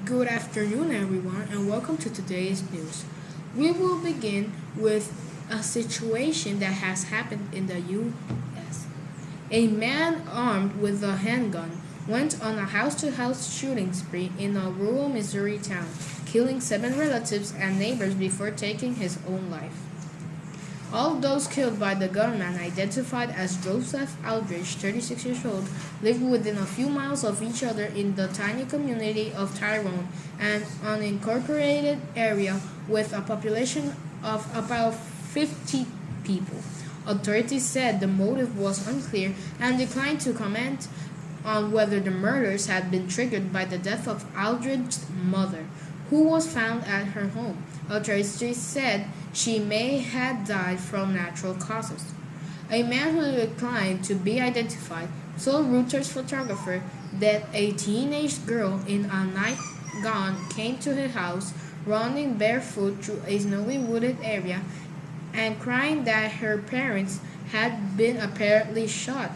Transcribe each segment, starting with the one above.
Good afternoon, everyone, and welcome to today's news. We will begin with a situation that has happened in the U.S. A man armed with a handgun went on a house to house shooting spree in a rural Missouri town, killing 7 relatives and neighbors before taking his own life. All those killed by the gunman, identified as Joseph Aldrich, 36 years old, lived within a few miles of each other in the tiny community of Tyrone, an unincorporated area with a population of about 50 people. Authorities said the motive was unclear and declined to comment on whether the murders had been triggered by the death of Aldrich's mother, who was found at her home. Authorities said she may have died from natural causes. A man who declined to be identified told Reuters photographer that a teenage girl in a nightgown came to her house, running barefoot through a snowy wooded area and crying that her parents had been apparently shot.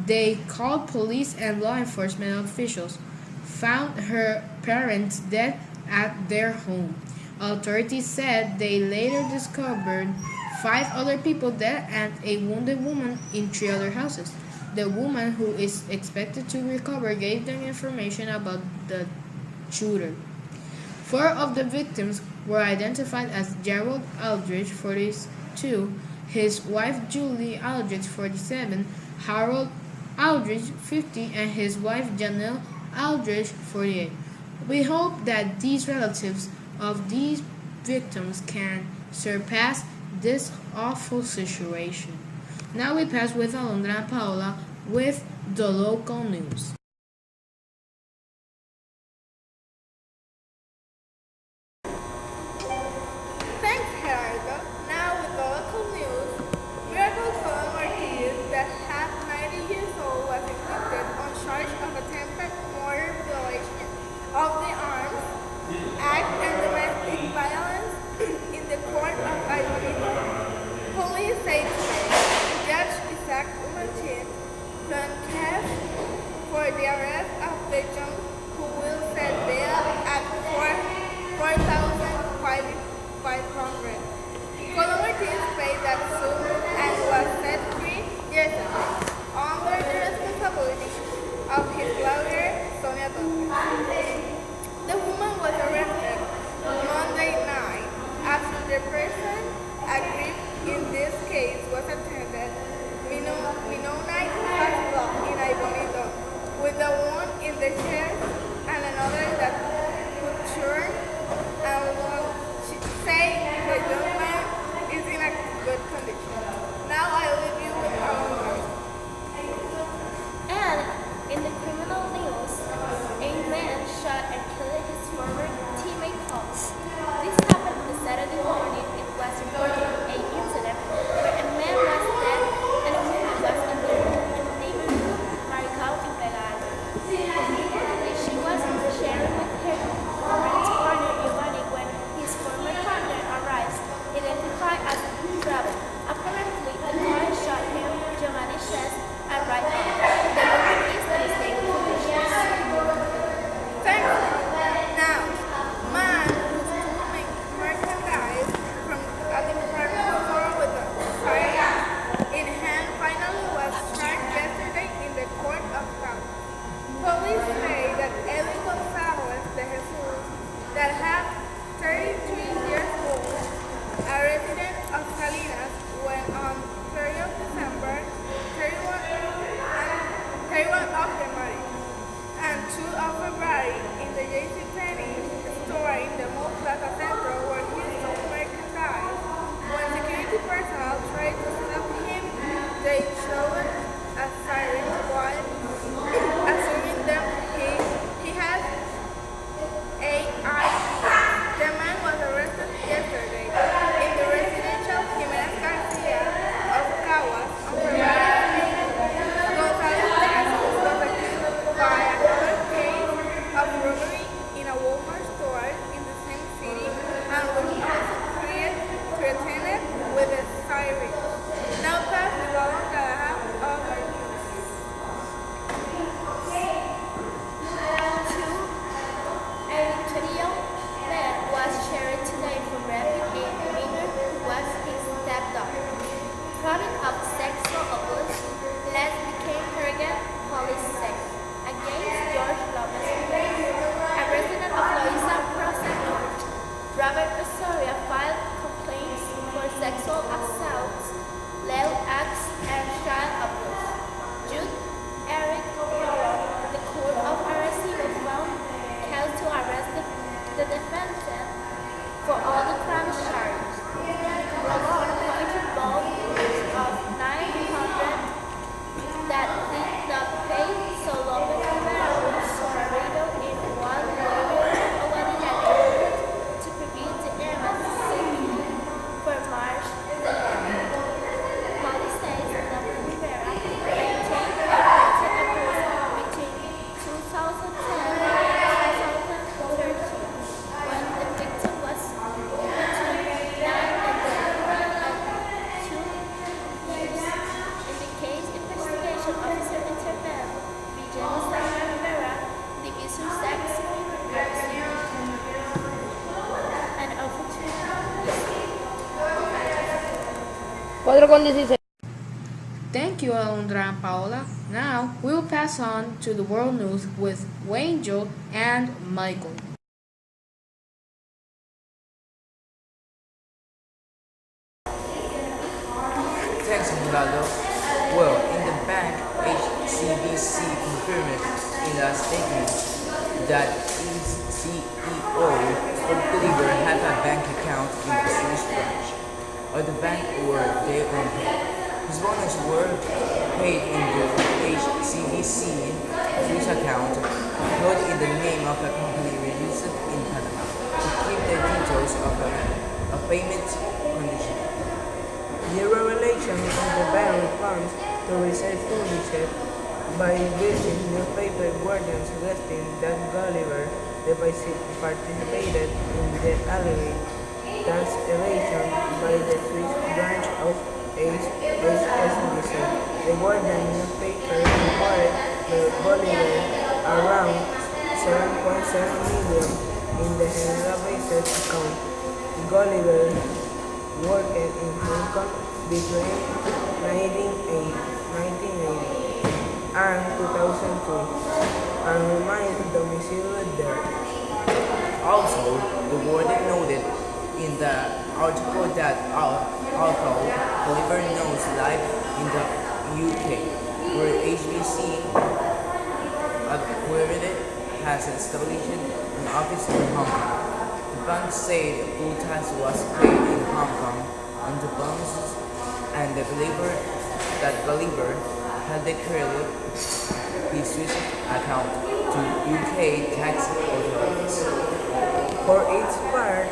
They called police and law enforcement officials, found her parents dead at their home. Authorities said they later discovered 5 other people dead and a wounded woman in 3 other houses. The woman, who is expected to recover, gave them information about the shooter. 4 of the victims were identified as Gerald Aldrich, 42, his wife Julie Aldrich, 47, Harold Aldrich, 50, and his wife Janelle Aldrich, 48. We hope that these relatives of these victims can surpass this awful situation. Now we pass with Alondra and Paola with the local news. Thanks, Gerardo. Now with the local news, Miracle Colon Martinez, that half 90 years old, was convicted on charge of attempted murder, violation of the Arms Act and domestic violence in the court of Ivanito. Police say today Judge Isaac Martinez contest for the arrest of victims who will set bail at 4,500. Colon Martinez paid that sum and was set free yesterday under the responsibility of his lawyer, Sonia Torres. The woman was arrested Monday night after the person aggrieved in this case was attended Mennonite Hospital in Ibonito with a wound in the chest and another that punctured and one say the young man is in a good condition. Now I leave you with our And in the criminal news, a man shot and killed his former teammate Holmes. This happened on Saturday morning. It was reported an incident where a man was dead and a woman was injured in the neighborhood Maricao in Pelado. Reportedly, she was sharing with her former partner Giovanni when his former partner arrives, identified as Bravo. Apparently, the car shot him, Giovanni chest, and right arm. The woman is in stable conditions. Thank you. Now, man who's moving merchandise from a department store with a fire in hand finally was charged yesterday in the court of law. Police say that Eli Gonzalez de Jesus, that had 33 years old, a resident of Salinas, when on 30th of December, 31 of January, and 2 of February in the JCPenney store in the Mall Plaza Centro where he sold merchandise. When security personnel tried to stop him, they showed a siren while assuming that he had AID. The man was arrested yesterday in the residential Jimenez Garcia of Caguas on February 3. Gonzalez de Jesus was accused by another case of robbery in a Walmart store in the same city and was also threatened with a siren. Now pass the ball on the half of our news. Two 4:16. Thank you, Alondra and Paola. Now we will pass on to the world news with Wangel and Michael. Thanks, Ronaldo. Well, in the bank, HCBC confirmed in a statement that its CEO would deliver have a bank account in the Swiss branch of the bank or their own pay. His bonus were paid in the HCBC Swiss account, held in the name of a company registered in Panama, to keep the details of payment condition. The revelation of the ban responds to research published by British newspaper Guardian suggesting that Gulliver participated in the alleged tax evasion by the Swiss branch of HSBC. The Guardian newspaper reported that Gulliver around 7.7 million in the Henry-based account. Gulliver worked in Hong Kong between 1980 and 2002 and remained domiciled there. Also, the warden noted in the article that although Oliver knows life in the UK, where HBC acquired has established an office in Hong Kong. The bank said full tax was paid in Hong Kong on the bonuses, and the Gulliver had declared his Swiss account to UK tax authorities. For its part,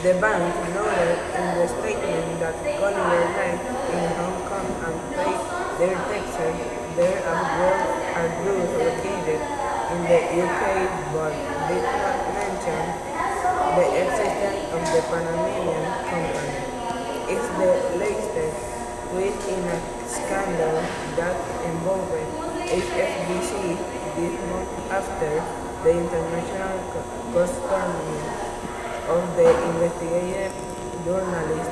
the bank noted in the statement that Gulliver lived in Hong Kong and paid their taxes there as well as those located in the UK but did not mention the existence of the Panamanian company. It's the latest twist in a scandal that involved HSBC this month after the international custodian of the investigative journalist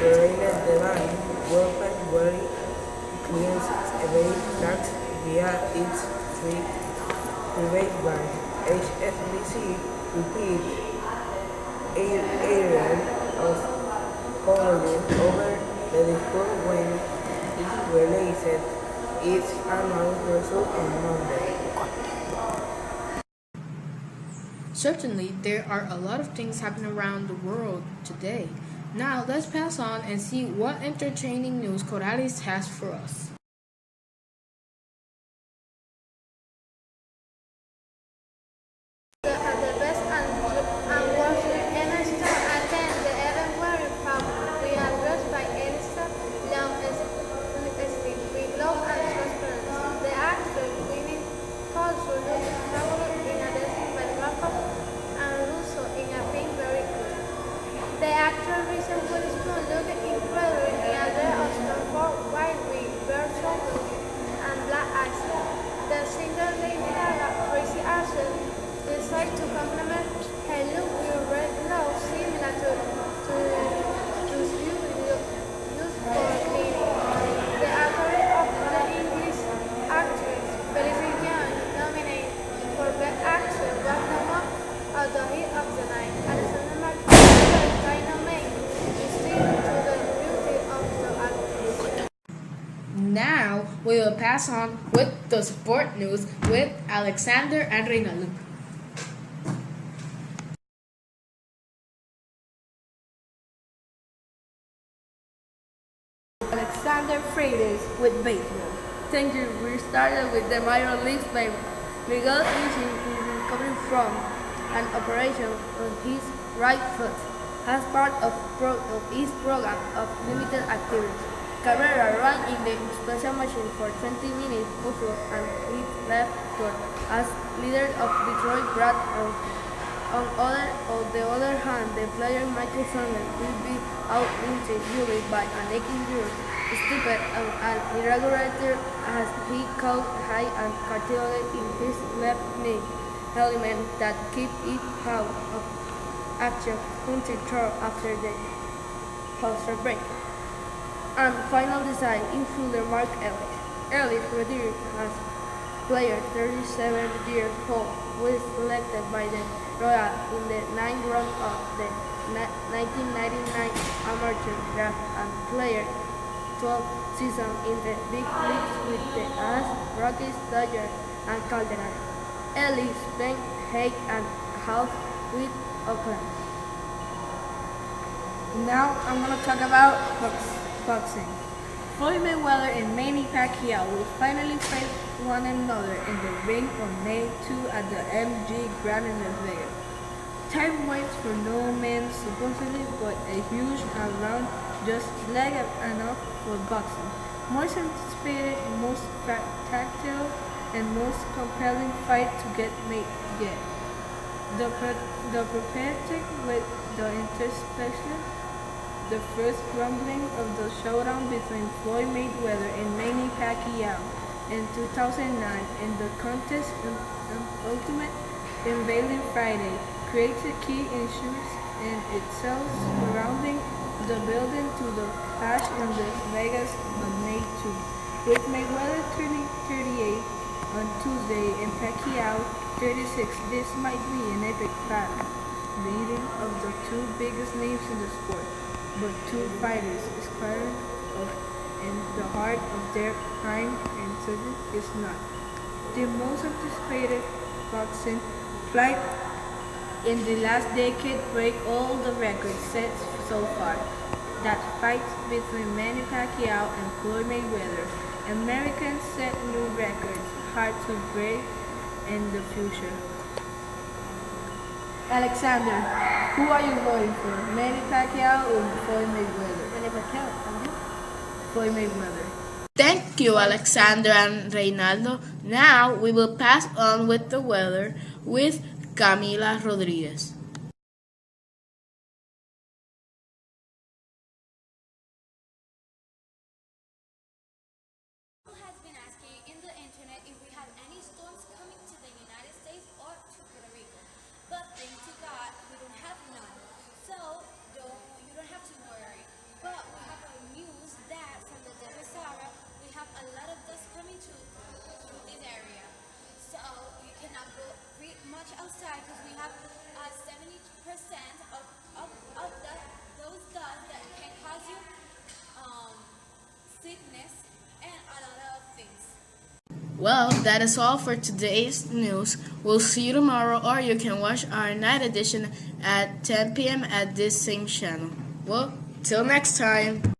revealed the bank worked very clients evade tax via its three private bank. HSBC repeat areas of holding over the dispute when it released its annual result on Monday. Certainly, there are a lot of things happening around the world today. Now, let's pass on and see what entertaining news Corrales has for us. The best and worst Ernest attend the Edinburgh Pub. We are dressed by Ernest Long Estate with love and transparency. The actor winning culture looks fabulous in a dressing by Jacob and Russo in a pink very good. The actor Richard Witherspoon looked incredible in a dress of Stanford white with bare shoulders and black eyes. The singer Lady Gaga, Tracy Archer, decided to complement her look with red gloves similar to used for cleaning. The actress of the English actress Felicity Jones, nominated for Best Actress, was the one of the hit of the night. Alexander McQuarrie's dynamite is still to the beauty of the actress. Now, we will pass on with the sport news with Alexander and Reynaldo. Alexander Freitas with baseball. Thank you. We started with the minor leagues by Miguel Isin is recovering from an operation on his right foot as part of his program of limited activity. Cabrera ran in the special machine for 20 minutes before and hit left foot as leader of Detroit Brad on the other hand, the player Michael Sanders will be out injured by a neck injury, stupid and an irregularity as he caught high and cartilage in his left knee, element that keep it out of action until short after the poster break. And final design infielder Mark Ellis. Ellis retired as player 37 years old, was selected by the Royals in the 9th round of the 1999 amateur draft and played 12 seasons in the big leagues with the Rockies, Dodgers, and Cardinals. Ellis spent 8.5 with Oakland. Now I'm gonna talk about boxing. Floyd Mayweather and Manny Pacquiao will finally face one another in the ring on May 2 at the MG Grand in Las Vegas. Time waits for no man supposedly, but a huge round just leg enough for boxing. Most anticipated, most spectacular, and most compelling fight to get made yet. The prepared with the anticipation. The first rumbling of the showdown between Floyd Mayweather and Manny Pacquiao in 2009 and the contest ultimate unveiling Friday created key issues in itself surrounding the building to the clash in Las Vegas on May 2, with Mayweather turning 38 on Tuesday and Pacquiao 36. This might be an epic battle, leading of the two biggest names in the sport. But two fighters aspiring in the heart of their prime and certain is not. The most anticipated boxing fight in the last decade break all the records set so far. That fight between Manny Pacquiao and Floyd Mayweather. Americans set new records, hard to break in the future. Alexander, who are you voting for? Manny Pacquiao or Floyd Mayweather? Manny Pacquiao. Floyd Mayweather. Thank you, Alexander and Reynaldo. Now we will pass on with the weather with Camila Rodriguez. Has been asking in the internet if we have any storms coming to the United States or to Puerto Rico. But thank to God, we don't have none. So you don't have to worry. But we have a news that from the Desert Sahara, we have a lot of dust coming to this area. So you cannot go pretty much outside because we have 70% of those dust that can cause you sickness and a lot of things. Well, that is all for today's news. We'll see you tomorrow, or you can watch our night edition at 10 p.m. at this same channel. Well, till next time.